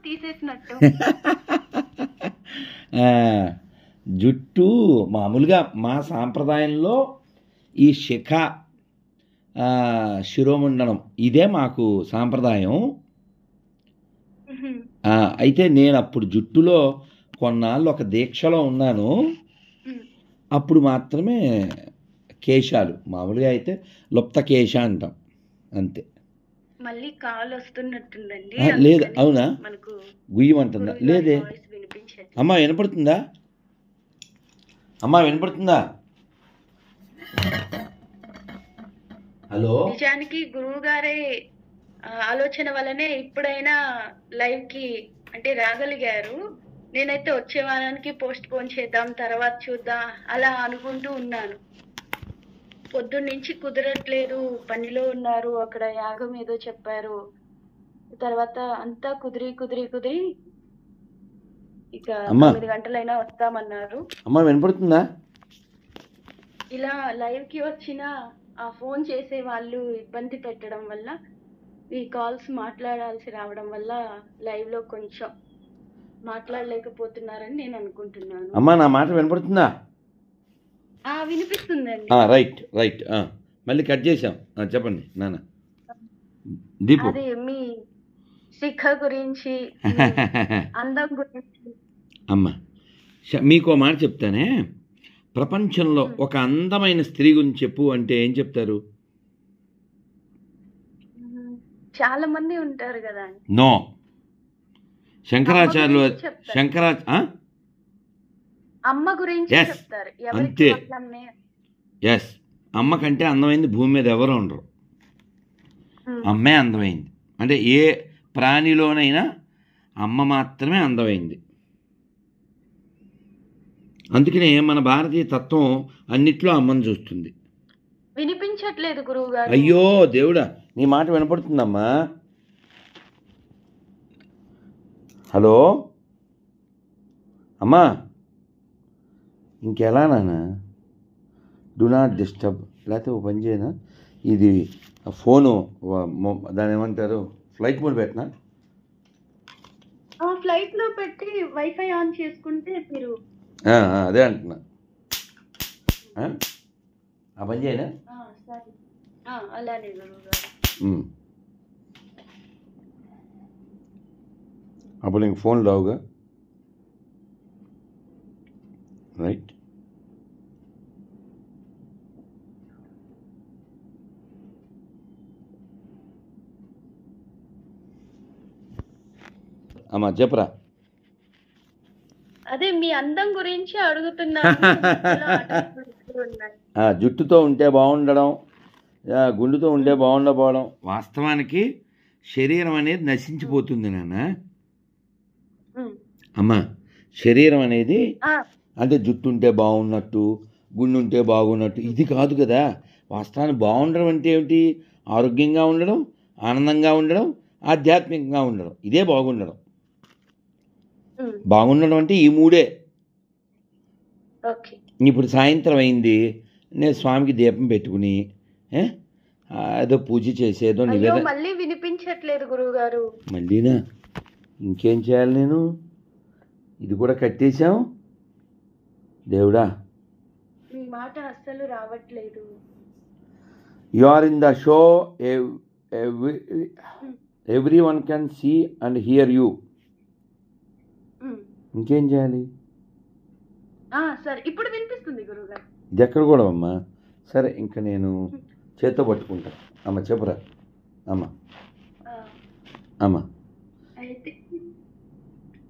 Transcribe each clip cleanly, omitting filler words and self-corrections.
తీసేసినట్టు. జుట్టు మామూలుగా మా సాంప్రదాయంలో ఈ శిఖ శిరోముండనం ఇదే మాకు సాంప్రదాయం. అయితే నేను అప్పుడు జుట్టులో కొన్నాళ్ళు ఒక దీక్షలో ఉన్నాను. అప్పుడు మాత్రమే కేశాలు, మామూలుగా అయితే లుప్త కేశ అంటాం అంతే. మళ్ళీ కాల్ వస్తున్నట్టుందండి. లేదు, అవునా? మనకు గుయ్యమంటుందా? లేదే. అమ్మా వినపడుతుందా? అమ్మా వినపడుతుందా? హలో. నిజానికి గురువు గారే ఆలోచన వల్లనే ఇప్పుడైనా లైవ్ కి అంటే రాగలిగారు. నేనైతే వచ్చే వారానికి పోస్ట్ పోన్ చేద్దాం, తర్వాత చూద్దాం అలా అనుకుంటూ ఉన్నాను. పొద్దున్న నుంచి కుదరట్లేదు, పనిలో ఉన్నారు, అక్కడ యాగం ఏదో చెప్పారు, తర్వాత అంతా కుదిరి ఇక 9 గంటలైనా వస్తామన్నారు. అమ్మా వినపడుతుందా? ఇలా లైవ్ కి వచ్చిన ఆ ఫోన్ చేసే వాళ్ళు ఇబ్బంది పెట్టడం వల్ల, ఈ కాల్స్ మాట్లాడాల్సి రావడం వల్ల లైవ్ లో కొంచెం మాట్లాడలేకపోతున్నారని నేను అనుకుంటున్నాను. అమ్మా నా మాట వినపడుతుందా? వినిపిస్తుందండి. రైట్. మళ్ళీ కట్ చేసాం. చెప్పండి నాన్న. దీపు, అదే మీ శిఖ గురించి, అందం గురించి. అమ్మ మీకు మాట చెప్తానే. ప్రపంచంలో ఒక అందమైన స్త్రీ గురించి చెప్పు అంటే ఏం చెప్తారు? చాలా మంది ఉంటారు కదా. నో, శంకరాచార్యులు అమ్మ గురించి చెప్తారు. అంతే. ఎస్, అమ్మ కంటే అందమైంది భూమి మీద ఎవరు ఉండరు. అమ్మే అందమైంది. అంటే ఏ ప్రాణిలోనైనా అమ్మ మాత్రమే అందమైంది. అందుకనే మన భారతీయ తత్వం అన్నిట్లో అమ్మని చూస్తుంది. వినిపించట్లేదు గురువు గారు. అయ్యో దేవుడా, నీ మాట వినపడుతుందమ్మా. హలో అమ్మా, ఇంకెలా నాన్న? డు నాట్ డిస్టర్బ్, లేకపోతే ఓ పని చేయనా, ఇది ఫోను దాని ఏమంటారు, ఫ్లైట్ మోడ్ పెట్టినా? ఫ్లైట్ లో పెట్టి వైఫై ఆన్ చేసుకుంటే మీరు. అదే అంటున్నా, ఆ పని చేయనా? అలానే గురువు గారు. అప్పుడు నీకు ఫోన్ రావుగా. రైట్. అమ్మా చెప్పరా. అదే మీ అందం గురించి అడుగుతున్నా. జుట్టుతో ఉంటే బాగుండడం, గుండుతో ఉంటే బాగుండకపోవడం. వాస్తవానికి శరీరం అనేది నశించిపోతుంది నాన్న. అమ్మా శరీరం అనేది అంటే జుట్టు ఉంటే బాగున్నట్టు, గుండు ఉంటే బాగున్నట్టు ఇది కాదు కదా. వాస్తవానికి బాగుండడం అంటే ఏమిటి? ఆరోగ్యంగా ఉండడం, ఆనందంగా ఉండడం, ఆధ్యాత్మికంగా ఉండడం, ఇదే బాగుండడం. బాగుండడం అంటే ఈ మూడే. ఇప్పుడు సాయంత్రం అయింది, నేను స్వామికి దీపం పెట్టుకుని ఏదో పూజ చేసేదో నివేదన. మళ్ళీ వినిపించట్లేదు గురువుగారు. మళ్ళీనా? ఇంకేం చేయాలి నేను? ఇది కూడా కట్టేశాం. దేవుడా, మీ మాట అస్సలు రావట్లేదు. You are in the show, everyone can see and hear you. ఇంకేం చేయాలి? సరే, ఇప్పుడు వినిపిస్తుంది గురువుగారు. ఇది ఎక్కడ కూడా అమ్మా. సరే, ఇంకా నేను చేత్తో పట్టుకుంటా. అమ్మ చెప్పురా. అమ్మ అయితే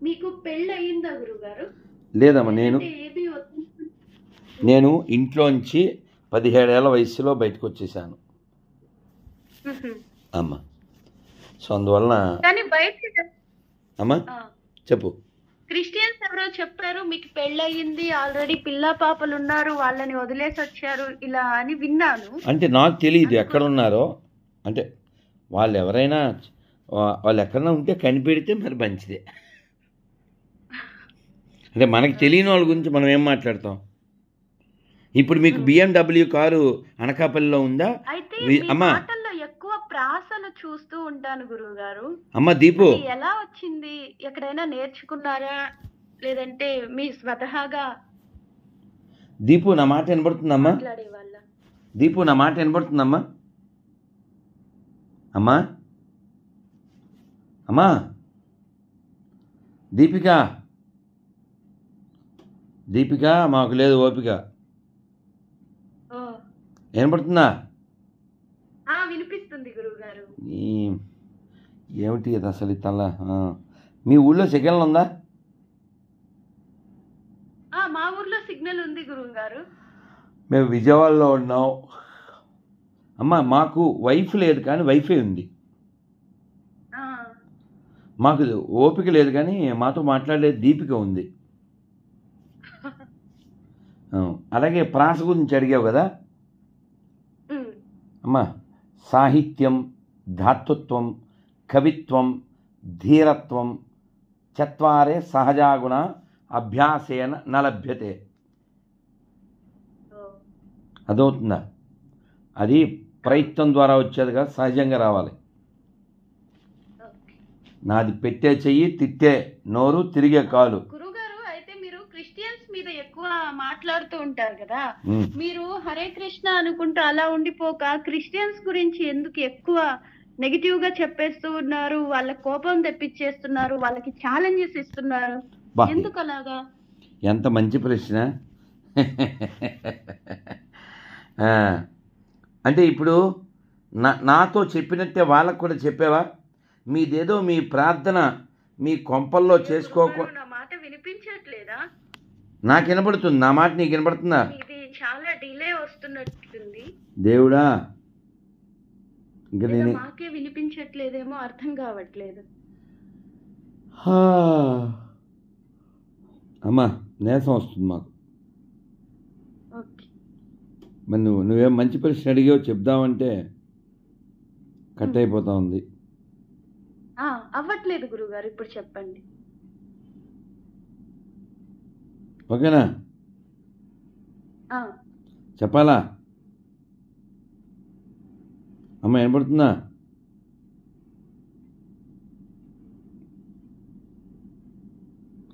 మీకు పెళ్ళి అయ్యిందా గురువుగారు? లేదమ్మా, నేను ఇంట్లోంచి 17 ఏళ్ల వయసులో బయటకు వచ్చేసాను అమ్మ. సో అందువలన అమ్మా చెప్పు. క్రిస్టియన్స్ ఎవరో చెప్పారు మీకు పెళ్ళయింది, ఆల్రెడీ పిల్ల పాపలు ఉన్నారు, వాళ్ళని వదిలేసి వచ్చారు ఇలా అని విన్నాను. అంటే నాకు తెలియదు ఎక్కడున్నారో. అంటే వాళ్ళు ఎవరైనా వాళ్ళు ఎక్కడన్నా ఉంటే కనిపెడితే మరి మంచిదే. అంటే మనకి తెలియని వాళ్ళ గురించి మనం ఏం మాట్లాడతాం? ఇప్పుడు మీకు BMW కారు అనకాపల్లిలో ఉందా? అమ్మా ఎక్కువ ప్రాసలు చూస్తూ ఉంటాను గురువు గారు. అమ్మ దీపు, అది ఎలా వచ్చింది? ఎక్కడైనా నేర్చుకున్నారా? లేదంటే మీ స్వతహాగా దీపు నా మాట వినబడుతుందమ్మా? మాట్లాడేవాళ్ళ? దీపు నా మాట వినబడుతుందమ్మా? అమ్మా అమ్మా దీపిక, దీపిక మాకు లేదు ఓపిక. ఓ, వినబడుతుందా? వినిపిస్తుంది గురువు గారు. ఏమిటి ఇది అసలు ఈ తల? మీ ఊళ్ళో సిగ్నల్ ఉందా? మా ఊర్లో సిగ్నల్ ఉంది గురువు గారు. మేము విజయవాడలో ఉన్నాం అమ్మ. మాకు వైఫ్ లేదు కానీ వైఫై ఉంది. మాకు ఓపిక లేదు కానీ మాతో మాట్లాడే దీపిక ఉంది. అలాగే ప్రాస గురించి అడిగావు కదా అమ్మ. సాహిత్యం, ధాతృత్వం, కవిత్వం, ధీరత్వం చత్వారే సహజాగుణ అభ్యాసేన నలభ్యతే. అదవుతుందా? అది ప్రయత్నం ద్వారా వచ్చేది కాదు, సహజంగా రావాలి. నాది పెట్టే చెయ్యి, తిట్టే నోరు, తిరిగే కాలు. గురుగారు, అయితే మీరు క్రిస్టియన్స్ మీద ఎక్కువ మాట్లాడుతూ ఉంటారు కదా, మీరు హరే కృష్ణ అనుకుంటూ అలా ఉండిపోక క్రిస్టియన్స్ గురించి ఎందుకు ఎక్కువ నెగిటివ్ గా చెప్పేస్తూ ఉన్నారు? వాళ్ళ కోపం తెప్పించేస్తున్నారు, వాళ్ళకి ఛాలెంజెస్ ఇస్తున్నారు, ఎందుకు అలాగా? ఎంత మంచి ప్రశ్న. అంటే ఇప్పుడు నాతో చెప్పినట్టే వాళ్ళకు కూడా చెప్పావా? మీదేదో మీ ప్రార్థన మీ కొంపల్లో చేసుకోకుండా. నా మాట వినిపించట్లేదా? నాకు వినపడుతుంది. నా మాట నీకు వినపడుతుందా? ఇది చాలా డిలే వస్తున్నట్టుంది. దేవుడా, ఇంకా నేను మాకే వినిపించట్లేదేమో అర్థం కావట్లేదు. అమ్మా నీరసం వస్తుంది మాకు. మరి నువ్వేం మంచి ప్రశ్న అడిగావు చెప్దామంటే కట్ అయిపోతా ఉంది. అవ్వట్లేదు గురుగారు, ఇప్పుడు చెప్పండి. ఓకేనా? చెప్పాలా? అమ్మ వినపడుతుందా?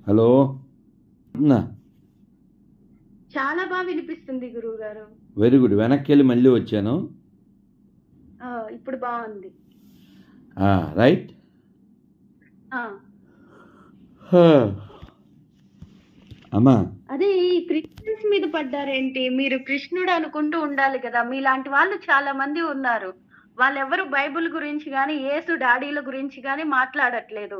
హలో, చాలా బాగా వినిపిస్తుంది గురువు గారు. Very good. వెనక్కి వెళ్ళి మళ్ళీ వచ్చాను. ఇప్పుడు బాగుంది. రైట్. అమ్మా, అదే ఈ క్రిస్టియన్స్ మీద పడ్డారేంటి? మీరు కృష్ణుడు అనుకుంటూ ఉండాలి కదా. మీలాంటి వాళ్ళు చాలా మంది ఉన్నారు. వాళ్ళెవరు బైబిల్ గురించి కానీ యేసు డాడీల గురించి కానీ మాట్లాడట్లేదు.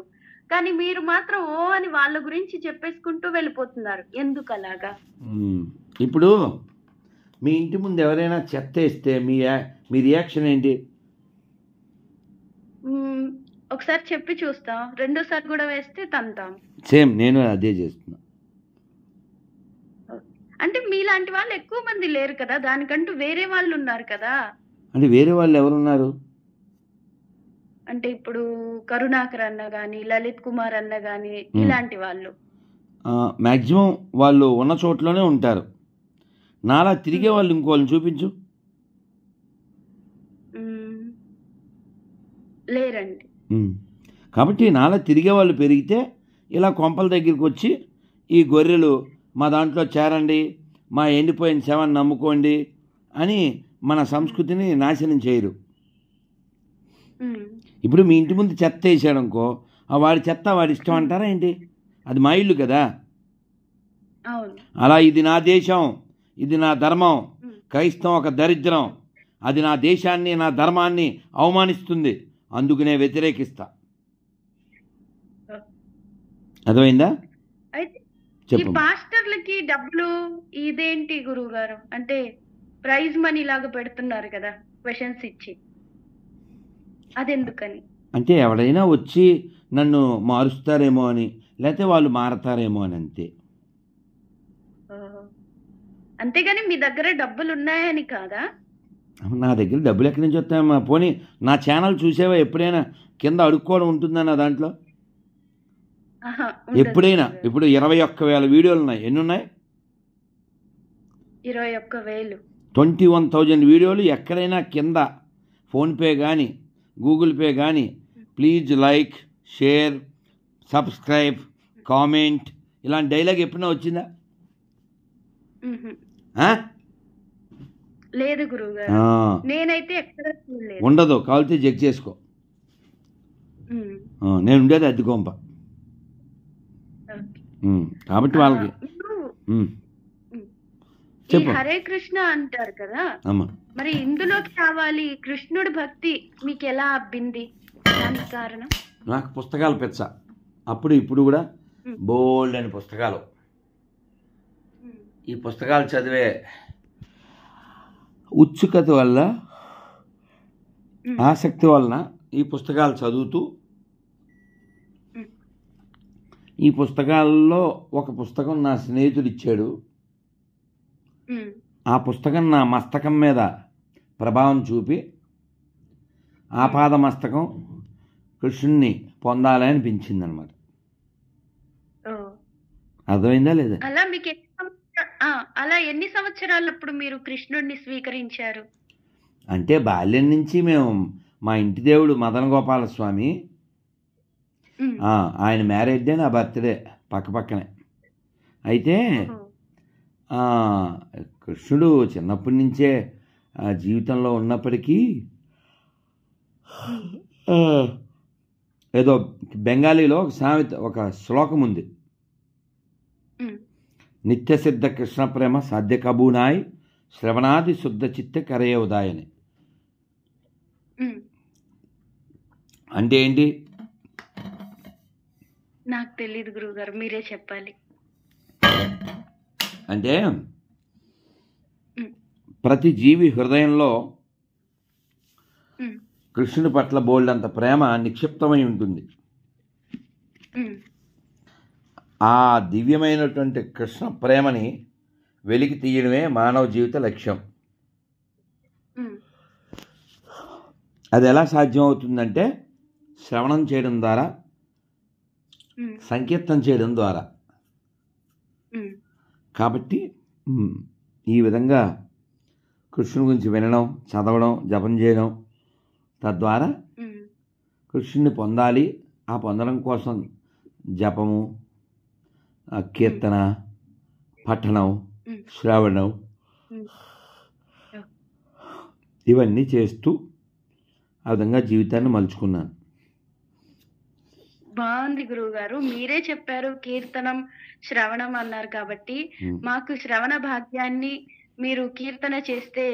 కానీ మీరు మాత్రం ఓ అని వాళ్ళ గురించి చెప్పేసుకుంటూ వెళ్ళిపోతున్నారు. ఎందుకు అలాగా? ఇప్పుడు మీ ఇంటి ముందు ఎవరైనా చెత్త వేస్తే మీ రియాక్షన్ ఏంటి? ఒకసారి చెప్పి చూస్తాం, రెండోసారి కూడా వేస్తే తంతాం. సేమ్, నేను అదే చేస్తున్నా. అంటే మీలాంటి వాళ్ళు ఎక్కువ మంది లేరు కదా, దానికంటూ వేరే వాళ్ళు ఉన్నారు కదా. అంటే వేరే వాళ్ళు ఎవరున్నారు? అంటే ఇప్పుడు కరుణాకర్ అన్న గాని, లలిత్ కుమార్ అన్న గాని, ఇలాంటి వాళ్ళు మ్యాక్సిమం వాళ్ళు ఉన్న చోట్లోనే ఉంటారు. నాలా తిరిగే వాళ్ళు ఇంకోళ్ళని చూపించు. లేరండి. కాబట్టి నాలా తిరిగే వాళ్ళు పెరిగితే ఇలా కొంపల దగ్గరికి వచ్చి ఈ గొర్రెలు మా దాంట్లో చేరండి, మా ఎండిపోయిన శవాన్ని నమ్ముకోండి అని మన సంస్కృతిని నాశనం చేయరు. ఇప్పుడు మీ ఇంటి ముందు చెత్త వేసాడు అనుకో, వాడి చెత్త వాడి ఇష్టం అంటారా ఏంటి? అది మా ఇల్లు కదా. అలా ఇది నా దేశం, ఇది నా ధర్మం, క్రైస్తవం ఒక దరిద్రం, అది నా దేశాన్ని నా ధర్మాన్ని అవమానిస్తుంది, అందుకనే వ్యతిరేకిస్తా. అర్థమైందా? ఈ పాస్టర్లకి డబ్బులు ఇదేంటి గురువు గారు? అంటే ప్రైజ్ మనీ లాగా పెడుతున్నారు కదా క్వశ్చన్స్ ఇచ్చి, అదెందుకని? అంటే ఎవడైనా వచ్చి నన్ను మారుస్తారేమో అని, లేకపోతే వాళ్ళు మారతారేమో అని, అంతే. అంతేగాని మీ దగ్గర డబ్బులు ఉన్నాయని కాదా? నా దగ్గర డబ్బులు ఎక్కడి నుంచి వస్తాయమ్మా? పోనీ నా ఛానల్ చూసేవా ఎప్పుడైనా? కింద అడుక్కోవడం ఉంటుందా దాంట్లో? ఎప్పుడైనా? ఇప్పుడు 21,000 వీడియోలు ఉన్నాయి. ఎన్ని ఉన్నాయి? 21,000. 21,000 వీడియోలు ఎక్కడైనా కింద ఫోన్పే కానీ గూగుల్ పే కానీ. Please like, share, subscribe, comment ఇలాంటి డైలాగ్ ఎప్పుడైనా వచ్చిందా? లేదు గురువుగారు, నేనైతే ఎక్కడ చూడలేదు. ఉండదు, కావాలితే చెక్ చేసుకో. నేను ఉండేది అద్దె కొంప కాబట్టి వాళ్ళకి చెప్పు. హరే కృష్ణ అంటారు కదా, మరి ఇందులోకి రావాలి కృష్ణుడి భక్తి మీకు ఎలా అబ్బింది? దానికి కారణం? నాకు పుస్తకాలు పెచ్చ. అప్పుడు ఇప్పుడు కూడా బోల్డ్ అని పుస్తకాలు. ఈ పుస్తకాలు చదివే ఉత్సుకత వల్ల, ఆసక్తి వలన ఈ పుస్తకాలు చదువుతూ, ఈ పుస్తకాల్లో ఒక పుస్తకం నా స్నేహితుడు ఇచ్చాడు. ఆ పుస్తకం నా మస్తకం మీద ప్రభావం చూపి ఆపాద మస్తకం కృష్ణుణ్ణి పొందాలి అనిపించింది అనమాట. అర్థమైందా లేదా? అలా ఎన్ని సంవత్సరాలప్పుడు మీరు కృష్ణుడిని స్వీకరించారు? అంటే బాల్యం నుంచి మేము, మా ఇంటి దేవుడు మదన గోపాల స్వామి, ఆయన మ్యారేజ్ డే, నా బర్త్డే పక్కనే. అయితే కృష్ణుడు చిన్నప్పటి నుంచే జీవితంలో ఉన్నప్పటికీ ఏదో బెంగాలీలో ఒక సామెత, ఒక శ్లోకం ఉంది. నిత్యసిద్ధ కృష్ణ ప్రేమ సాధ్య కబూనాయ్ శ్రవణాది శుద్ధ చిత్త కరయ ఉదాయని. అంటే ఏంటి? నాకు తెలియదు గురువుగారు, మీరే చెప్పాలి. అంటే ప్రతి జీవి హృదయంలో కృష్ణుడి పట్ల బోల్డ్ అంత ప్రేమ నిక్షిప్తమై ఉంటుంది. ఆ దివ్యమైనటువంటి కృష్ణ ప్రేమని వెలికి తీయడమే మానవ జీవిత లక్ష్యం. అది ఎలా సాధ్యం అవుతుందంటే శ్రవణం చేయడం ద్వారా, సంకీర్తన చేయడం ద్వారా. కాబట్టి ఈ విధంగా కృష్ణుని గురించి వినడం, చదవడం, జపం చేయడం, తద్వారా కృష్ణుని పొందాలి. ఆ పొందడం కోసం జపము, కీర్తన, పఠనం, శ్రవణం ఇవన్నీ చేస్తూ ఆ విధంగా జీవితాన్ని మలుచుకున్నాను. బాగుంది గురువు గారు, మీరే చెప్పారు కీర్తనం, శ్రవణం అన్నారు కాబట్టి మాకు శ్రవణ భాగ్యాన్ని మీరు కీర్తన చేస్తే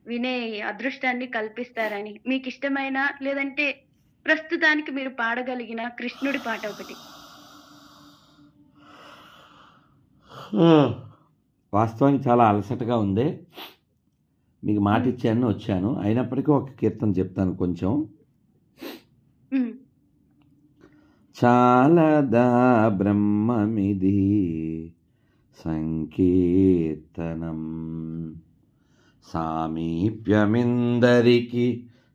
వినే అదృష్టాన్ని కల్పిస్తారని. మీకు ఇష్టమైన, లేదంటే ప్రస్తుతానికి మీరు పాడగలిగిన కృష్ణుడి పాట ఒకటి. వాస్తవానికి చాలా అలసటగా ఉంది. మీకు మాట ఇచ్చాను, వచ్చాను. అయినప్పటికీ ఒక కీర్తన చెప్తాను కొంచెం. చాలదా బ్రహ్మమిది సంకీర్తనం, సామీప్యమిందరికి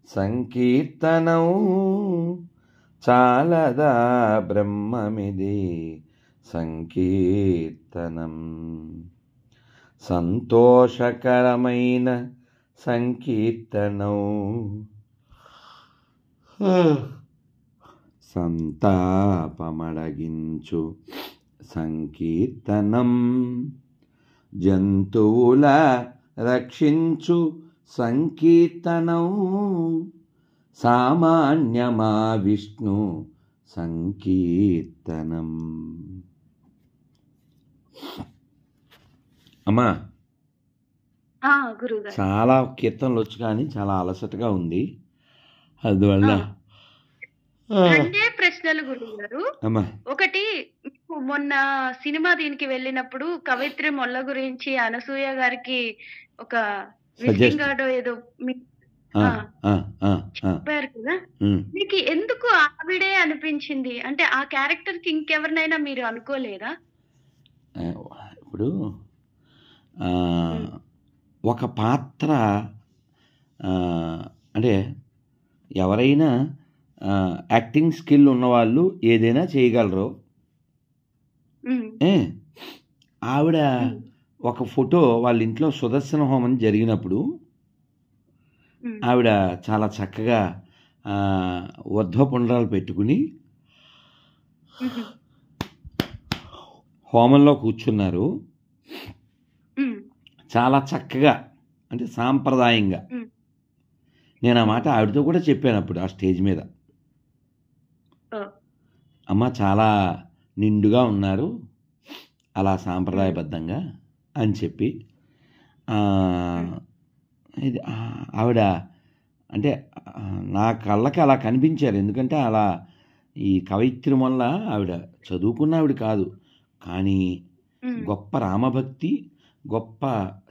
సంకీర్తనం. చాలదా బ్రహ్మమిది సంకీర్తనం, సంతోషకరమైన సంకీర్తనం. సంతాపమడగించు సంకీర్తనం, జంతువుల రక్షించు సంకీర్తనం. సామాన్యమా విష్ణు సంకీర్తనం. అమ్మా, చాలా కీర్తనలు వచ్చు కానీ చాలా అలసటగా ఉంది. అందువల్ల రెండే ప్రశ్నలు గురువు గారు. ఒకటి, మొన్న సినిమా దీనికి వెళ్ళినప్పుడు కవిత్రి మొల్ల గురించి అనసూయ గారికి ఒక విజిటింగ్ కార్డు ఏదో చెప్పారు కదా, మీకు ఎందుకు ఆవిడే అనిపించింది? అంటే ఆ క్యారెక్టర్ కి ఇంకెవరినైనా మీరు అనుకోలేదా? ఇప్పుడు ఒక పాత్ర అంటే ఎవరైనా యాక్టింగ్ స్కిల్ ఉన్నవాళ్ళు ఏదైనా చేయగలరు. ఆవిడ ఒక ఫోటో వాళ్ళ ఇంట్లో సుదర్శన హోమం జరిగినప్పుడు ఆవిడ చాలా చక్కగా ఊర్ధ్వపుండ్రాలు పెట్టుకుని హుహు. హోమంలో కూర్చున్నారు. హ్మ్. చాలా చక్కగా అంటే సాంప్రదాయంగా. హ్మ్. నేను ఆ మాట ఆవిడతో కూడా చెప్పాను అప్పుడు ఆ స్టేజ్ మీద. ఓహ్! అమ్మ చాలా నిండుగా ఉన్నారు అలా హ్మ్. సాంప్రదాయబద్ధంగా అని చెప్పి హ్మ్. ఇది ఆవిడ అంటే నా కళ్ళకి అలా కనిపించారు. ఎందుకంటే అలా ఈ కవయిత్రి వల్ల ఆవిడ చదువుకున్న ఆవిడ కాదు. కానీ హ్మ్. గొప్ప రామభక్తి, గొప్ప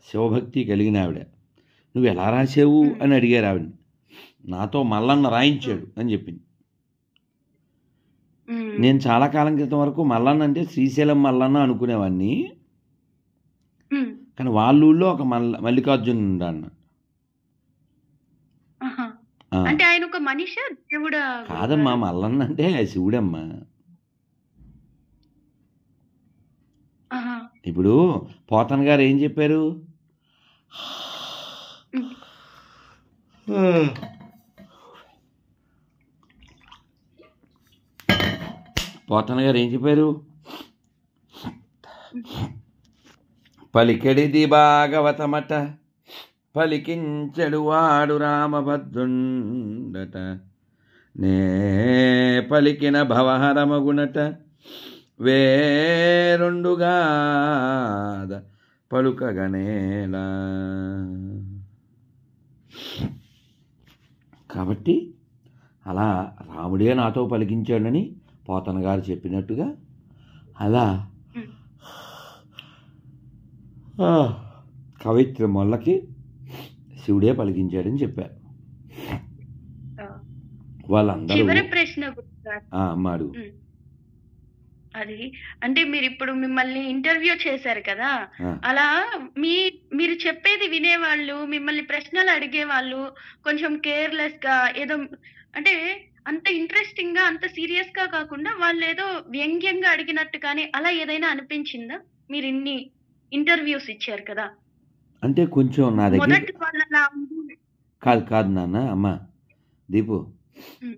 శివభక్తి కలిగిన ఆవిడ. నువ్వు ఎలా రాసావు హ్మ్. అని అడిగారు ఆవిడని. నాతో మల్లన్న ఓహ్! రాయించాడు అని చెప్పింది. హ్మ్. నేను చాలా కాలం క్రితం వరకు మల్లన్న అంటే శ్రీశైలం మల్లన్న అనుకునేవాడిని. హ్మ్. కానీ వాళ్ళ ఊళ్ళో ఒక మల్లికార్జునుడు ఉన్నాడన్న. ఆహా! ఆ! అంటే ఆయన ఒక మనిషా? దేవుడా కాదమ్మా, గురువుగారు? మల్లన్న అంటే శివుడమ్మా. ఆహా! ఇప్పుడు పోతన గారు ఏం చెప్పారు? హ్మ్. పోతన గారు ఏం చెప్పారు? హ్మ్. పలికెడిది భాగవతమట, పలికించెడు వాడు రామభద్రుండట, నే పలికిన భవహరమగునట, వేరొండుగాద పలుకగనేలా. కాబట్టి అలా రాముడే నాతో పలికించాడని పోతన గారు చెప్పినట్టుగా అలా హ్మ్. కవిత్రి మొల్లకి శివుడే పలికించాడని చెప్పారు ఓహ్! వాళ్ళందరూ. చివరి ప్రశ్న గురువుగారు. అమ్మాడు. హ్మ్. అది అంటే మీరిప్పుడు మిమ్మల్ని ఇంటర్వ్యూ చేశారు కదా! అలా మీ మీరు చెప్పేది వినేవాళ్ళు, మిమ్మల్ని ప్రశ్నలు అడిగేవాళ్ళు కొంచెం కేర్‌లెస్‌గా ఏదో అంటే అంత ఇంట్రెస్టింగ్‌గా, అంత సీరియస్‌గా కాకుండా వాళ్ళేదో వ్యంగ్యంగా అడిగినట్టు కానీ అలా ఏదైనా అనిపించిందా? మీరిన్ని ఇంటర్వ్యూస్ ఇచ్చారు కదా! అంటే కొంచెం నా దగ్గర మొదటి వాళ్ళలా ఉంది. కాదు కాదు నాన్న, అమ్మ దీపు, హ్మ్.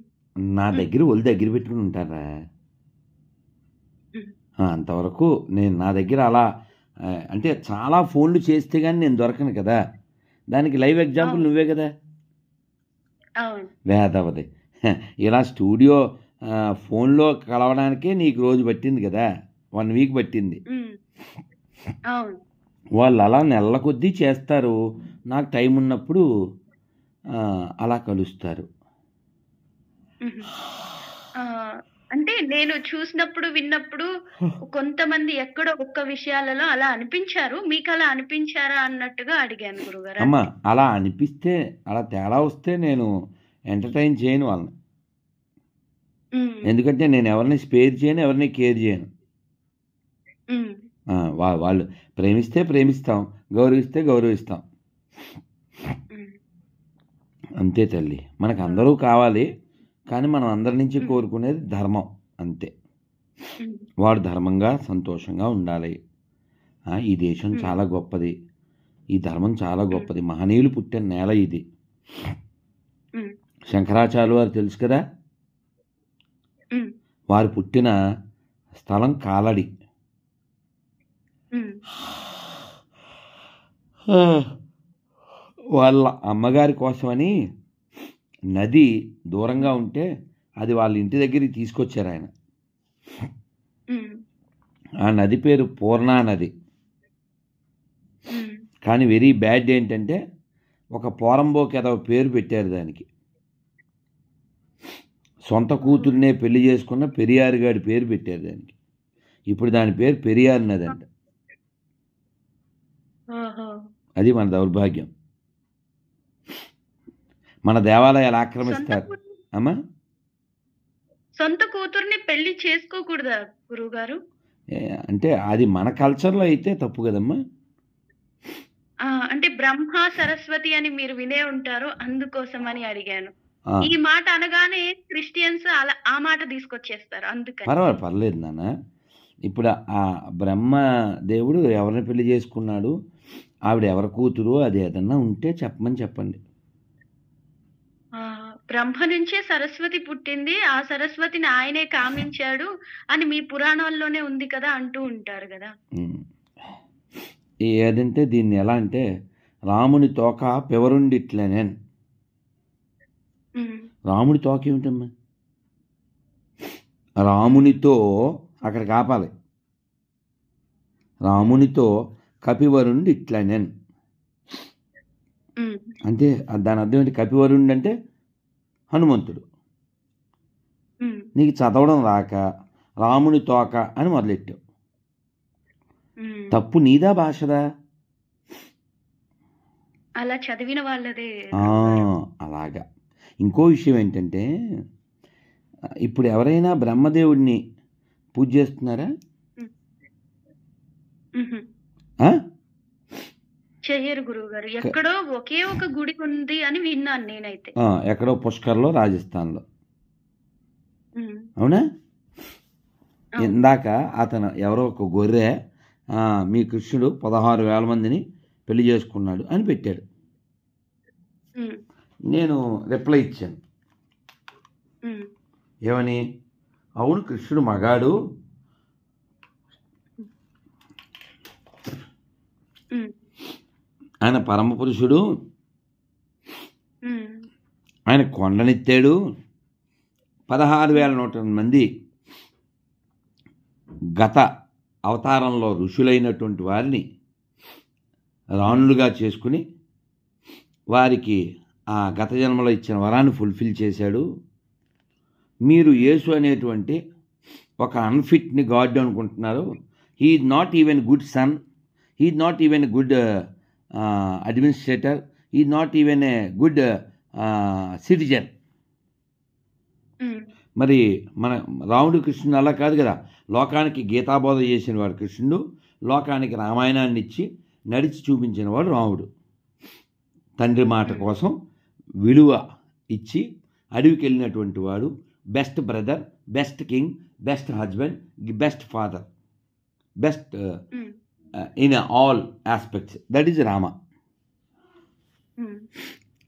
నా హ్మ్. దగ్గర ఒళ్ళు దగ్గర పెట్టుకుని ఉంటారా? హ్మ్. అంతవరకు నేను నా దగ్గర అలా అంటే చాలా ఫోన్లు చేస్తే కానీ నేను దొరకను కదా. దానికి లైవ్ ఎగ్జాంపుల్ అవును. నువ్వే కదా. అవును. వేదవది ఇలా స్టూడియో ఫోన్లో కలవడానికే నీకు రోజు పట్టింది కదా, 1 వీక్ పట్టింది. హ్మ్. అవును. వాళ్ళు అలా నెలల కొద్దీ చేస్తారు. నాకు టైం ఉన్నప్పుడు అలా కలుస్తారు. హుహు. అంటే నేను చూసినప్పుడు, విన్నప్పుడు కొంతమంది ఎక్కడో ఒక్క విషయాలలో అలా అనిపించారు. మీకలా అనిపించారా అన్నట్టుగా అడిగాను గురుగారు అమ్మ అంతే. అలా అనిపిస్తే, అలా తేడా వస్తే నేను ఎంటర్టైన్ చేయను వాళ్ళని. హ్మ్. ఎందుకంటే నేను ఎవరిని స్పేర్ చేయను, ఎవరిని కేర్ చేయను. హ్మ్. వాళ్ళు ప్రేమిస్తే ప్రేమిస్తాం, గౌరవిస్తే గౌరవిస్తాం. హ్మ్. అంతే తల్లి. మనకు ఆ! అందరూ కావాలి. కానీ మనం అందరి నుంచి హ్మ్. కోరుకునేది ధర్మం అంతే. హ్మ్. వాడు ధర్మంగా సంతోషంగా ఉండాలి. ఈ దేశం హ్మ్. చాలా గొప్పది. ఈ ధర్మం చాలా హ్మ్. గొప్పది. మహనీయులు పుట్టిన నేల ఇది. హ్మ్. శంకరాచార్యులు వారు తెలుసు కదా. హ్మ్. వారు పుట్టిన స్థలం కాలడి. హ్మ్. వాళ్ళ అమ్మగారి కోసమని నది దూరంగా హ్మ్. ఉంటే అది వాళ్ళ ఇంటి దగ్గరికి తీసుకొచ్చారు ఆయన. హ్మ్. ఆ నది పేరు పూర్ణా నది. హ్మ్. కానీ వెరీ బ్యాడ్ ఏంటంటే ఒక పోరంబోకి ఏదో పేరు పెట్టారు దానికి. సొంత ఓహో! కూతుర్నే పెళ్లి చేసుకున్న పెరియారు గారి పేరు పెట్టారు దానికి. ఇప్పుడు దాని పేరు పెరియార్ నది అంట. ఓహో! అది మన దౌర్భాగ్యం. మన దేవాలయాలు సొంత ఆక్రమిస్తారు. కూతురు అమ్మా సొంత కూతుర్ని పెళ్లి చేసుకోకూడదా గురువుగారు? అంటే అది మన కల్చర్లో అయితే తప్పు కదమ్మా. అంటే బ్రహ్మ, సరస్వతి అని మీరు వినే ఉంటారు. అందుకోసమని అడిగాను. ఆ, ఈ మాట అనగానే క్రిస్టియన్స్ అలా ఆ మాట తీసుకొచ్చేస్తారు అందుకని. పర్లేదు నాన్న. ఇప్పుడు ఆ బ్రహ్మ దేవుడు ఎవరిని పెళ్లి చేసుకున్నాడు, ఆవిడ ఎవరి కూతురు, అది ఏదన్నా ఉంటే చెప్పమని చెప్పండి. ఆ! బ్రహ్మ నుంచే సరస్వతి పుట్టింది. ఆ సరస్వతిని ఆయనే కామించాడు అని మీ పురాణాల్లోనే ఉంది కదా! అంటూ ఉంటారు గదా! ఉమ్. ఏదంటే దీన్ని ఎలా అంటే రాముని తోక పెవరుండిట్లనేన్. హ్మ్. రాముడి తోక ఏమిటమ్మా? రామునితో అక్కడ కాపాలి. రామునితో కపివరుండి ఇట్లనేన్ హ్మ్. అంటే దాని అర్థం ఏంటి? కపివరుండి అంటే హనుమంతుడు. హ్మ్. నీకు చదవడం రాక రాముని తోక అని మొదలెట్టావు. హ్మ్. తప్పు నీదా భాషదా? అలా చదివిన వాళ్ళదే ఆ, గురువుగారు. అలాగా. ఇంకో విషయం ఏంటంటే ఇప్పుడు ఎవరైనా బ్రహ్మదేవుడిని పూజ చేస్తున్నారా? హ్మ్. హుహు. ఆ? చెయ్యరు గురువుగారు. ఎక్కడో ఒకే ఒక గుడి ఉంది అని విన్నాను నేనైతే. ఎక్కడో పుష్కర్లో రాజస్థాన్లో. హ్మ్. అవునా? అవును. ఇందాక అతను ఎవరో ఒక గొర్రె మీ కృష్ణుడు 16,000 మందిని పెళ్లి చేసుకున్నాడు అని పెట్టాడు. హ్మ్. నేను రిప్లై ఇచ్చాను. హ్మ్. ఏమని? అవును, కృష్ణుడు మగాడు, హ్మ్. ఆయన పరమపురుషుడు, హ్మ్. ఆయన కొండనెత్తాడు, 16,100 మంది గత అవతారంలో ఋషులైనటువంటి వారిని రాణులుగా చేసుకుని వారికి ఆ గత జన్మలో ఇచ్చిన వరాన్ని ఫుల్ఫిల్ చేశాడు. మీరు యేసు అనేటువంటి ఒక అన్ఫిట్ని గాడ్ అనుకుంటున్నారు. He is not even good son, he is not even good administrator, he is not even a good citizen. Hmm. మరి మన రాముడు కృష్ణుడు అలా కాదు కదా. లోకానికి గీతాబోధ చేసిన వాడు కృష్ణుడు, లోకానికి రామాయణాన్ని ఇచ్చి నడిచి చూపించిన వాడు రాముడు. తండ్రి మాట కోసం విలువ ఇచ్చి అడవికి వెళ్ళినటువంటి వాడు, best brother, best king, best husband, best father, best hmm. In all aspects. That is Rama. Hmm.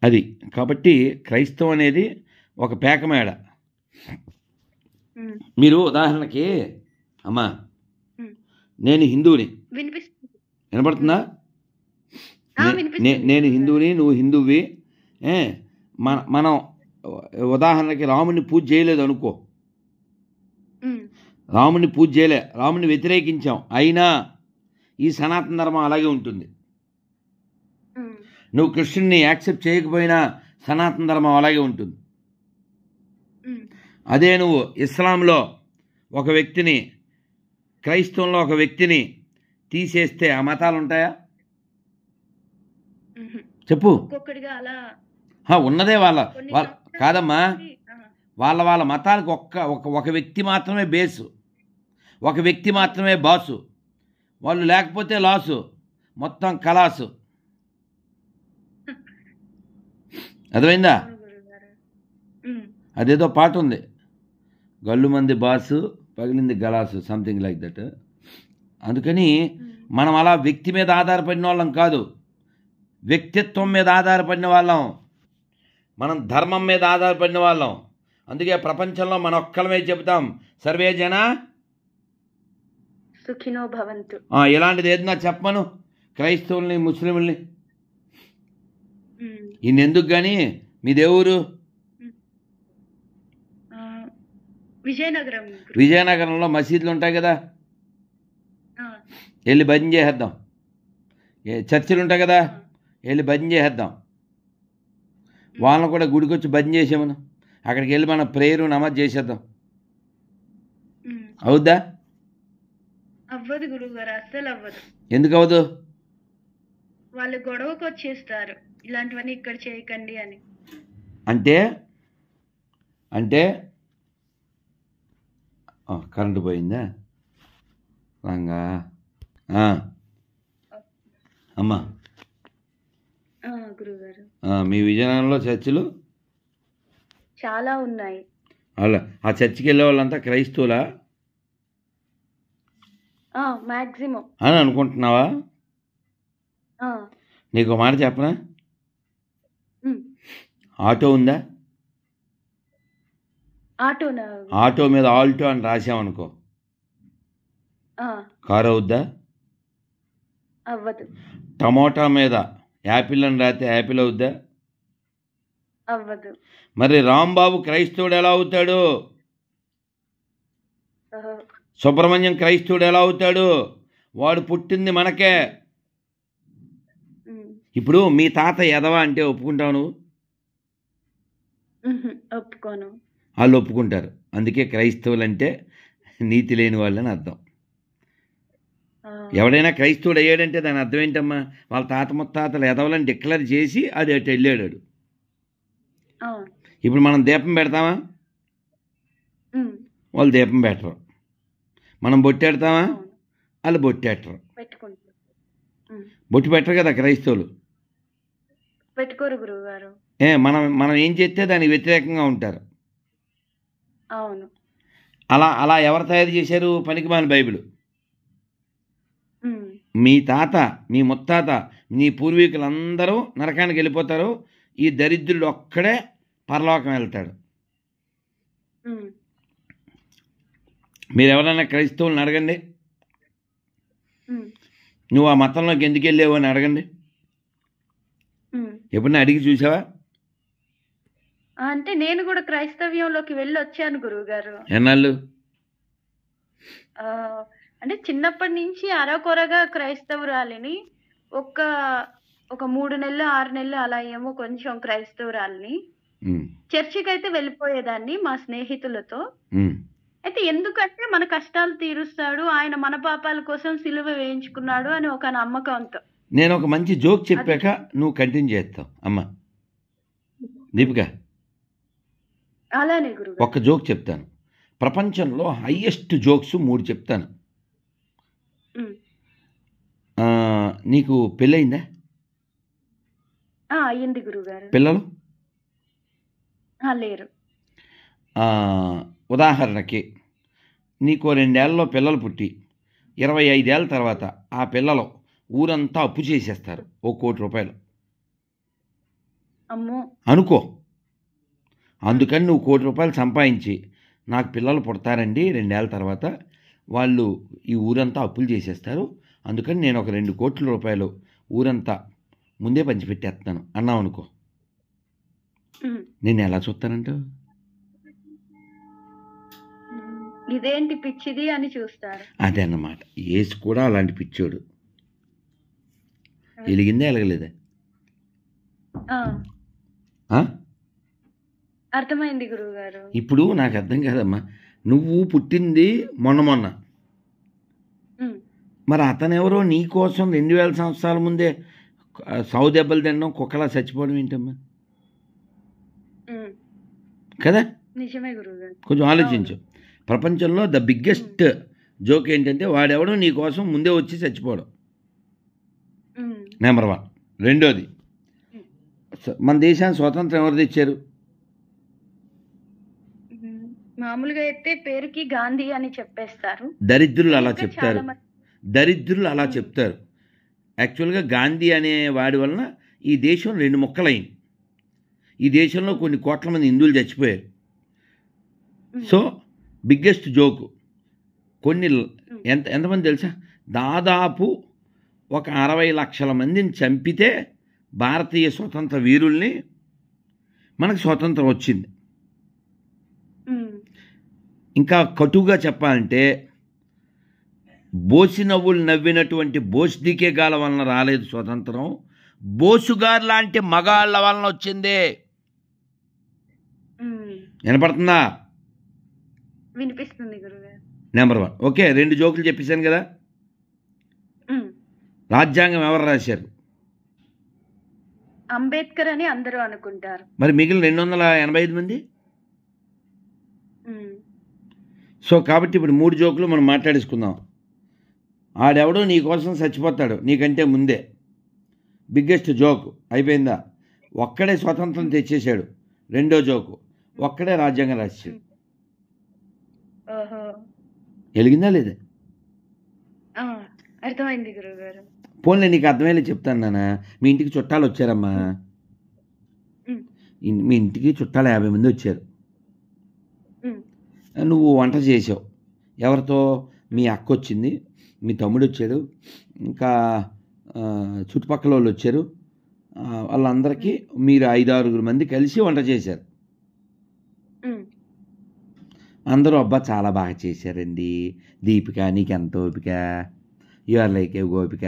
అది కాబట్టి క్రైస్తవం అనేది ఒక పేకమేడ. హ్మ్. మీరు ఉదాహరణకి అమ్మా, హ్మ్. నేను హిందువుని, వినిపిస్తుంది. వినపడుతుందా? వినిపిస్తుంది నేను గురువుగారు. హిందువుని, నువ్వు హిందువువి. మనం ఉదాహరణకి రాముని పూజ చేయలేదు అనుకో, హ్మ్. రాముని పూజ చేయలే, రాముని వ్యతిరేకించాం, అయినా ఈ సనాతన ధర్మం అలాగే ఉంటుంది. హ్మ్. నువ్వు కృష్ణుని యాక్సెప్ట్ చేయకపోయినా సనాతన ధర్మం అలాగే ఉంటుంది. హ్మ్. అదే నువ్వు ఇస్లాంలో ఒక వ్యక్తిని, క్రైస్తవంలో ఒక వ్యక్తిని తీసేస్తే ఆ మతాలు ఉంటాయా? హుహు. చెప్పు. ఒక్కొక్కడిగా అలా ఉన్నదే వాళ్ళ కొన్ని వాళ్ళ సంవత్సరాల కాదమ్మా, నుండి వాళ్ళ మతాలకు ఒక వ్యక్తి మాత్రమే బేసు, ఒక వ్యక్తి మాత్రమే బాసు. వాళ్ళు లేకపోతే లాసు, మొత్తం కలాసు. అర్థమైందా? అవును గురువుగారు. హ్మ్. అదేదో పాట ఉంది, గల్లు మంది బాసు పగిలింది గలాసు, సంథింగ్ లైక్ దట్. అందుకని హ్మ్. మనం అలా వ్యక్తి మీద ఆధారపడిన వాళ్ళం కాదు, వ్యక్తిత్వం మీద ఆధారపడిన వాళ్ళం, మనం ధర్మం మీద ఆధారపడిన వాళ్ళం. అందుకే ప్రపంచంలో మన ఒక్కలమే చెబుతాం, సర్వే జన సుఖినో భవంతు. ఇలాంటిది ఏదన్నా చెప్పమను క్రైస్తవుల్ని, ముస్లింల్ని. హ్మ్. ఇన్నెందుకు కానీ, మీ దేవురు హ్మ్. విజయనగరం గురువు. విజయనగరంలో మసీదులు ఉంటాయి కదా, ఆ! వెళ్ళి భజన చేసేద్దాం. చర్చిలు ఉంటాయి కదా, ఆ! వెళ్ళి భజన చేసేద్దాం. హ్మ్. వాళ్ళని కూడా గుడికి వచ్చి భజన చేసామను, అక్కడికి వెళ్ళి మనం ప్రేయరు నమాజ్ చేసేద్దాం. హ్మ్. అవుద్దా? అవ్వదు గురువుగారు. అస్సలు అవ్వదు. ఎందుకు అవ్వదు? వాళ్ళు గొడవకు వచ్చేస్తారు. ఇలాంటివన్నీ ఇక్కడ చేయకండి అని. అంటే అంటే కరెంటు పోయిందా రంగా? అమ్మా, గురువుగారు. మీ విజయనగరంలో చర్చిలు చాలా ఉన్నాయి. వాళ్ళ ఆ చర్చికి వెళ్ళే వాళ్ళంతా క్రైస్తవులా మాక్సిమం. అని అనుకుంటున్నావా? నీకు మాట చెప్పనా? హ్మ్. ఆటో ఉందా? ఆటోనా? ఆటో మీద ఆల్టో అని రాసామనుకో, ఆ! కారు అవుద్దా? అవ్వదు. టమోటా మీద యాపిల్ అని రాస్తే యాపిల్ అవుద్దా? అవ్వదు. మరి రాంబాబు క్రైస్తవుడు ఎలా అవుతాడు? ఓహో! సుబ్రహ్మణ్యం క్రైస్తవుడు ఎలా అవుతాడు? వాడు పుట్టింది మనకే. హ్మ్. ఇప్పుడు మీ తాత ఎదవా అంటే ఒప్పుకుంటావు నువ్వు? హుహు. ఒప్పుకోను. వాళ్ళు ఒప్పుకుంటారు. అందుకే క్రైస్తవులు అంటే నీతి లేని వాళ్ళని అర్థం. ఆ! ఎవడైనా క్రైస్తవుడు అయ్యాడంటే దాని అర్థం ఏంటమ్మా? వాళ్ళ తాత ముత్తాతలు ఎదవలని డిక్లేర్ చేసి అది అటు వెళ్ళాడు. అవును. ఇప్పుడు మనం దీపం పెడతామా? హ్మ్. వాళ్ళు దీపం పెట్టరు. మనం బొట్టెడతామా? అవును. వాళ్ళు బొట్టెట్టరు. పెట్టుకుంటారు. హ్మ్. బొట్టు పెట్టరు కదా క్రైస్తవులు. పెట్టుకోరు గురువుగారు. మనం మనం ఏం చేస్తే దానికి వ్యతిరేకంగా ఉంటారు. అవును. అలా అలా ఎవరు తయారు చేశారు? పనికిమాలిన బైబిల్. హ్మ్. మీ తాత, మీ ముత్తాత, మీ పూర్వీకులందరూ నరకానికి వెళ్ళిపోతారు. ఈ దరిద్రుడు ఒక్కడే పరలోకం వెళ్తాడు. హ్మ్. మీరు ఎవరైనా క్రైస్తవులను అడగండి, హ్మ్. నువ్వు ఆ మతంలోకి ఎందుకు వెళ్ళావు అని అడగండి. హ్మ్. ఎప్పుడైనా అడిగి చూసావా? అంటే నేను కూడా క్రైస్తవ్యంలోకి వెళ్ళొచ్చాను గురువుగారు. ఎన్నాళ్ళు? అంటే చిన్నప్పటి నుంచి అరకొరగా క్రైస్తవురాలిని. ఒక ఒక 3 నెలలు, 6 నెలలు అలా ఏమో కొంచెం క్రైస్తవురాలిని. ఉమ్, చర్చికైతే వెళ్ళిపోయేదాన్ని మా స్నేహితులతో. ఉమ్. అయితే ఎందుకంటే మన కష్టాలు తీరుస్తాడు, ఆయన మన పాపాల కోసం సిలువ వేయించుకున్నాడు అని ఒక నమ్మకంతో. నేను ఒక మంచి జోక్ అది చెప్పాక నువ్వు కంటిన్యూ చేస్తావు అమ్మా. దీపిక, అలానే గురుగారు. ఒక్క జోక్ చెప్తాను. ప్రపంచంలో హైయెస్ట్ జోక్స్ 3 చెప్తాను. హ్మ్. ఆ, నీకు పెళ్ళయిందా? అయ్యింది గురుగారు. పిల్లలు? లేరు. ఆ, ఉదాహరణకి నీకు 2 ఏళ్లలో పిల్లలు పుట్టి 25 ఏళ్ళ తర్వాత ఆ పిల్లలు ఊరంతా అప్పు చేసేస్తారు, ₹1,00,00,000 అమ్మో! అనుకో. హ్మ్. అందుకని నువ్వు ₹1,00,00,000 సంపాదించి నాకు పిల్లలు పుడతారండి 2 ఏళ్ల తర్వాత, వాళ్ళు ఈ ఊరంతా అప్పులు చేసేస్తారు, అందుకని నేను ఒక ₹2,00,00,000 ఊరంతా ముందే పంచిపెట్టేస్తున్నాను అన్నావు అనుకో, హ్మ్. నేను ఎలా చూస్తానంటావు? హ్మ్. ఇదేంటి పిచ్చిది అని చూస్తారు. అదే అన్నమాట. యేసు కూడా అలాంటి పిచ్చోడు. హ్మ్. ఎలిగిందా ఎలగలేదా? ఆ! ఆ? అర్థమైంది గురువుగారు. ఇప్పుడు నాకు అర్థం కాదమ్మా, నువ్వు పుట్టింది మొన్న. హ్మ్. మరి అతనెవరో నీ కోసం 2000 సంవత్సరాల ముందే సావు దెబ్బలు తినడం, కుక్కలా చచ్చిపోవడం ఏంటమ్మా? హ్మ్. కదా? నిజమే గురువుగారు. కొంచెం అవును. ఆలోచించు. ప్రపంచంలో ద హ్మ్. బిగ్గెస్ట్ జోక్ ఏంటంటే వాడెవడో నీ కోసం ముందే వచ్చి చచ్చిపోవడం. హ్మ్. నెంబర్ 1. రెండోది, హ్మ్. మన దేశానికి స్వాతంత్రం ఎవరు తెచ్చారు? హ్మ్. మామూలుగా అయితే పేరుకి గాంధీ అని చెప్పేస్తారు. దరిద్రులు అలా తెలియక చెప్తారు. చాలా మంది. దరిద్రులు అలా హ్మ్. చెప్తారు. యాక్చువల్గా గాంధీ అనే వాడి వలన ఈ దేశం 2 ముక్కలైంది. ఈ దేశంలో హ్మ్. కొన్ని కోట్ల మంది హిందువులు చచ్చిపోయారు. హ్మ్. సో బిగ్గెస్ట్ జోకు కొన్ని హ్మ్. ఎంతమంది తెలుసా? దాదాపు ఒక 60 లక్షల మందిని చంపితే భారతీయ స్వతంత్ర వీరుల్ని మనకు స్వతంత్రం వచ్చింది. హ్మ్. ఇంకా కటుగా చెప్పాలంటే బోసి నవ్వులు నవ్వినటువంటి బోస్దికే గాల వలన రాలేదు స్వతంత్రం, బోసుగారు లాంటి మగాళ్ళ వలన వచ్చింది. హ్మ్. వినపడుతుందా? వినిపిస్తుంది గురుగారు. నెంబర్ 1. ఓకే, 2 జోకులు చెప్పేశాను కదా. హ్మ్. రాజ్యాంగం ఎవరు రాశారు? అంబేద్కర్ అని అందరూ అనుకుంటారు. మరి మిగిలిన 285 మంది? హ్మ్. సో కాబట్టి ఇప్పుడు 3 జోకులు మనం మాట్లాడేసుకుందాం. ఆడెవడో నీ కోసం చచ్చిపోతాడు నీకంటే ముందే. బిగ్గెస్ట్ జోక్ అయిపోయిందా? ఒక్కడే స్వతంత్రం హ్మ్. తెచ్చేశాడు. రెండో జోకు, హ్మ్. ఒక్కడే రాజ్యాంగం రాశాడు. హ్మ్. ఓహో! వెలిగిందా లేదా? ఆ! అర్థమైంది గురువుగారు. పోన్లే, నీకు అర్థమయ్యేలా చెప్తాను నాన్న. మీ ఇంటికి చుట్టాలు వచ్చారమ్మా. హ్మ్. హ్మ్. మీ ఇంటికి చుట్టాలు 50 మంది వచ్చారు. హ్మ్. నువ్వు వంట చేసావు. ఎవరితో? మీ అక్క వచ్చింది, మీ తమ్ముడు వచ్చాడు, ఇంకా చుట్టుపక్కల వాళ్ళు వచ్చారు. వాళ్ళందరికీ మీరు 5-6 మంది కలిసి వంట చేశారు. అందరూ అబ్బా చాలా బాగా చేశారండి, దీపిక నీకెంత ఓపిక, యువర్ లైక్ ఏ గోపిక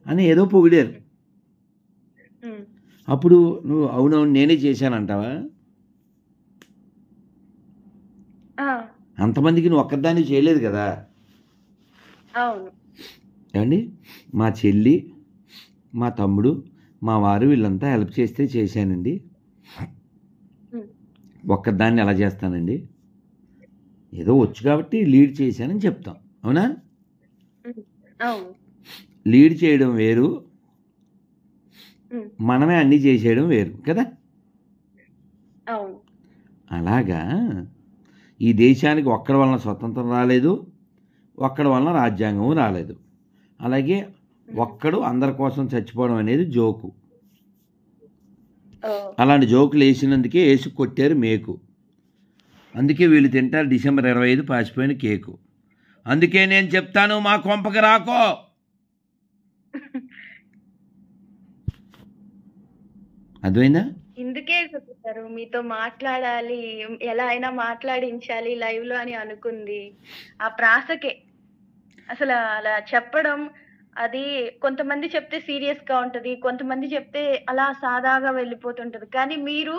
అని ఏదో పొగిడారు. అప్పుడు నువ్వు అవునవును నేనే చేశానంటావా? అంతమందికి నువ్వు ఒక్కదాన్ని చేయలేదు కదా. ఏమండి, మా చెల్లి, మా తమ్ముడు, మా వారు వీళ్ళంతా హెల్ప్ చేస్తే చేశానండి. ఒక్కదాన్ని ఎలా చేస్తానండి? ఏదో వచ్చు కాబట్టి లీడ్ చేశానని చెప్తాం. అవునా? లీడ్ చేయడం వేరు, మనమే అన్నీ చేసేయడం వేరు కదా. అలాగా ఈ దేశానికి ఒక్కడి వలన స్వతంత్రం రాలేదు, ఒక్కడి వలన రాజ్యాంగం రాలేదు. అలాగే ఒక్కడు అందరి కోసం చచ్చిపోవడం అనేది జోకు. అలాంటి జోకులు వేసినందుకే వేసి కొట్టారు మేకు. అందుకే వీళ్ళు తింటారు డిసెంబర్ 25 పాసిపోయిన కేకు. అందుకే నేను చెప్తాను, మా కొంపకి రాకో. అర్థమైందా? ఇందుకే చెప్తారు మీతో మాట్లాడాలి, ఎలా అయినా మాట్లాడించాలి లైవ్ లో అని అనుకుంది. ఆ ప్రాసకే అసలు అలా చెప్పడం, అది కొంతమంది చెప్తే సీరియస్ గా ఉంటది, కొంతమంది చెప్తే అలా సాదాగా వెళ్ళిపోతుంటది. కానీ మీరు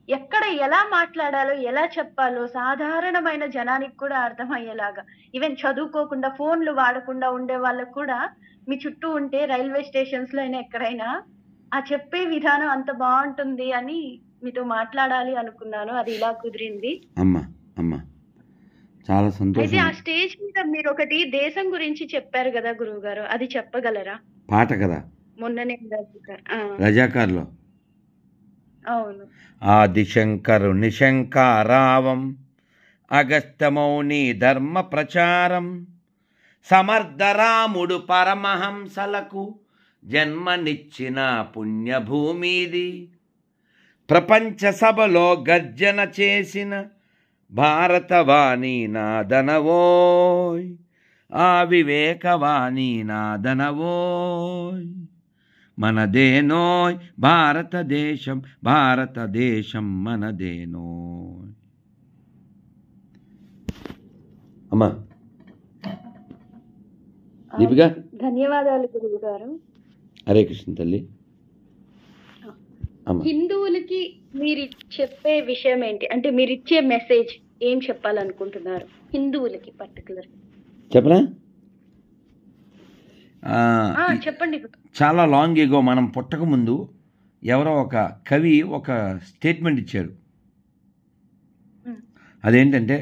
ఎక్కడ ఎలా మాట్లాడాలో, ఎలా చెప్పాలో సాధారణమైన జనానికి కూడా అర్థమయ్యేలాగా, ఈవెన్ చదువుకోకుండా ఫోన్లు వాడకుండా ఉండే వాళ్ళకు కూడా మీ చుట్టూ ఉంటే రైల్వే స్టేషన్స్ లో అయినా ఎక్కడైనా ఆ చెప్పే విధానం అంత బాగుంటుంది అని మీతో మాట్లాడాలి అనుకున్నాను. అది ఇలా కుదిరింది. అమ్మా అమ్మా చాలా అయితే సంతోషం. ఆ స్టేజ్ మీద మీరు ఒకటి దేశం గురించి చెప్పారు కదా గురువు గారు, అది చెప్పగలరా? పాట కదా, మొన్ననే రజాకార్లో. అవును. ఆదిశంకరుని శంకారావం, అగస్త్యమౌని ధర్మ ప్రచారం, సమర్థరాముడు పరమహంసలకు జన్మనిచ్చిన పుణ్యభూమిది, ప్రపంచ సభలో గర్జన చేసిన భారతవాణి నాదనవోయ్, ఆ వివేకవాణి నాదనవోయ్, మనదేనోయ్ భారతదేశం, భారతదేశం మనదేనోయ్. అమ్మా దీపిక, ధన్యవాదాలు గురువు గారు. హరే కృష్ణ తల్లి. హిందువులకి మీరు చెప్పే విషయం ఏంటి, అంటే మీరు ఇచ్చే మెసేజ్ ఏం చెప్పాలనుకుంటున్నారు హిందువులకి పర్టికులర్? చెప్పనా? చెప్పండి. చాలా లాంగ్ ఎగో, మనం పుట్టక ముందు ఎవరో ఒక కవి ఒక స్టేట్మెంట్ ఇచ్చాడు. అదేంటంటే,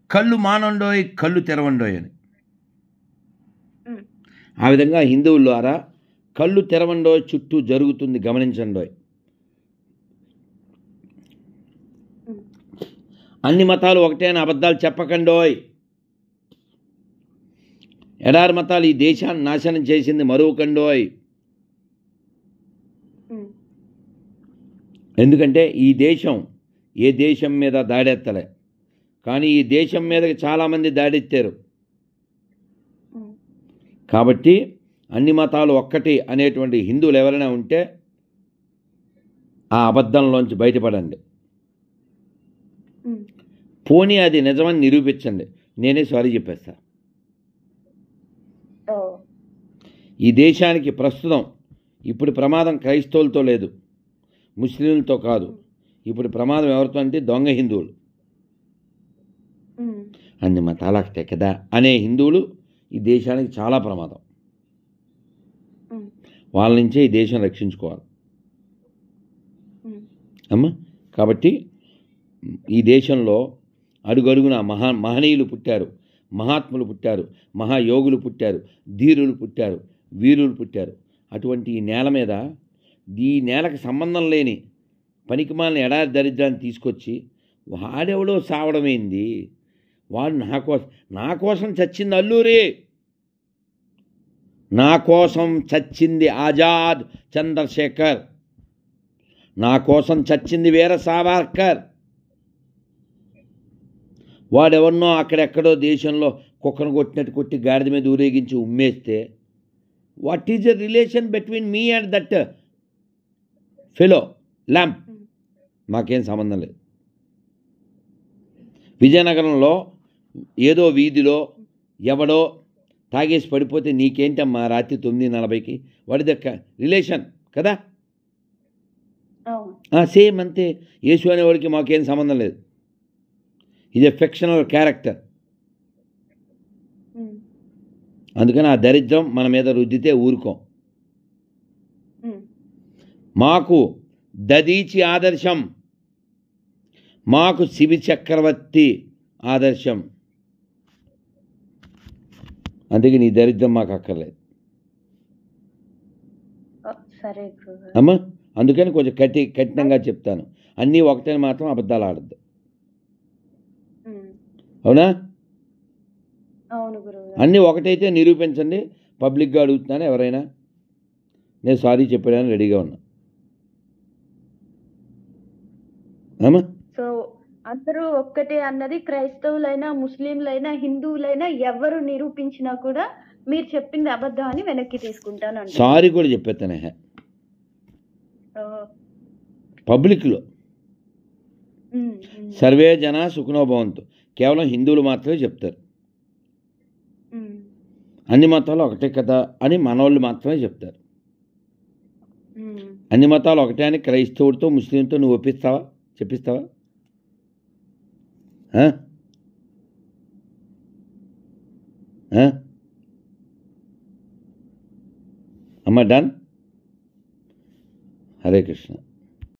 కళ్ళు మానండోయ్ కళ్ళు తెరవండోయ్ అని. ఆ విధంగా హిందువులారా కళ్ళు తెరవండోయ్, చుట్టూ జరుగుతుంది గమనించండోయ్. అన్ని మతాలు ఒకటే అని అబద్ధాలు చెప్పకండోయ్. ఎడారి మతాలు ఈ దేశాన్ని నాశనం చేసింది మరువకండోయ్. ఎందుకంటే ఈ దేశం ఏ దేశం మీద దాడెత్తలే, కానీ ఈ దేశం మీదకి చాలామంది దాడెత్తారు. కాబట్టి అన్ని మతాలు ఒక్కటి అనేటువంటి హిందువులు ఎవరైనా ఉంటే ఆ అబద్ధంలోంచి బయటపడండి. పోనీ అది నిజమని నిరూపించండి, నేనే సారీ చెప్పేస్తా. ఈ దేశానికి ప్రస్తుతం ఇప్పుడు ప్రమాదం క్రైస్తవులతో లేదు, ముస్లింలతో కాదు. ఇప్పుడు ప్రమాదం ఎవరితో అంటే దొంగ హిందువులు. అన్ని మతాలకే కదా అనే హిందువులు ఈ దేశానికి చాలా ప్రమాదం. వాళ్ళ నుంచే ఈ దేశం రక్షించుకోవాలి అమ్మా. కాబట్టి ఈ దేశంలో అడుగడుగున మహనీయులు పుట్టారు, మహాత్ములు పుట్టారు, మహాయోగులు పుట్టారు, ధీరులు పుట్టారు, వీరులు పుట్టారు. అటువంటి ఈ నేల మీద, ఈ నేలకు సంబంధం లేని పనికిమాలిన ఎడారి దరిద్రాన్ని తీసుకొచ్చి వాడెవడో సావడమేంది? వాడు నా కోసం చచ్చింది అల్లూరి, నా కోసం చచ్చింది ఆజాద్ చంద్రశేఖర్, నా కోసం చచ్చింది వీర సావర్కర్. వాడెవరినో అక్కడెక్కడో దేశంలో కుక్కను కొట్టినట్టు కొట్టి గాడిద మీద ఊరేగించి ఉమ్మేస్తే what is the relation between me and that fellow lamp? మాకేం సంబంధం లేదు. విజయనగరంలో ఏదో వీధిలో ఎవడో తాగేసి పడిపోతే నీకేంటమ్మా రాత్రి 9:40కి? వాడి దక్క రిలేషన్ కదా? సేమ్ అంతే. యేసు అనేవాడికి మాకేం సంబంధం లేదు. ఇది ఏ ఫిక్షనల్ క్యారెక్టర్. అందుకని ఆ దరిద్రం మన మీద రుద్దితే ఊరుకోం. మాకు దదీచి ఆదర్శం, మాకు శివి చక్రవర్తి ఆదర్శం. అందుకే నీ దరిద్రం మాకు అక్కర్లేదు అమ్మా. అందుకని కొంచెం కఠినంగా చెప్తాను. అన్నీ ఒకటని మాత్రం అబద్ధాలు ఆడద్దు. అవునా? అన్నీ ఒకటైతే నిరూపించండి. పబ్లిక్గా అడుగుతున్నాను. ఎవరైనా నేను సారీ చెప్పడానికి రెడీగా ఉన్నా. అమ్మా సో అందరూ ఒక్కటే అన్నది క్రైస్తవులైనా ముస్లింలైనా హిందువులైనా ఎవరు నిరూపించినా కూడా మీరు చెప్పింది అబద్ధం అని వెనక్కి తీసుకుంటాను. సారీ కూడా చెప్పేస్తానే పబ్లిక్లో. సర్వే జన సుఖనో భవంతు కేవలం హిందువులు మాత్రమే చెప్తారు. అన్ని మతాలు ఒకటే కదా అని మనోళ్ళు మాత్రమే చెప్తారు. అన్ని మతాలు ఒకటే అని క్రైస్తవుడితో ముస్లింతో నువ్వు ఒప్పిస్తావా? చెప్పిస్తావా? అమ్మ డన్. హరే కృష్ణ.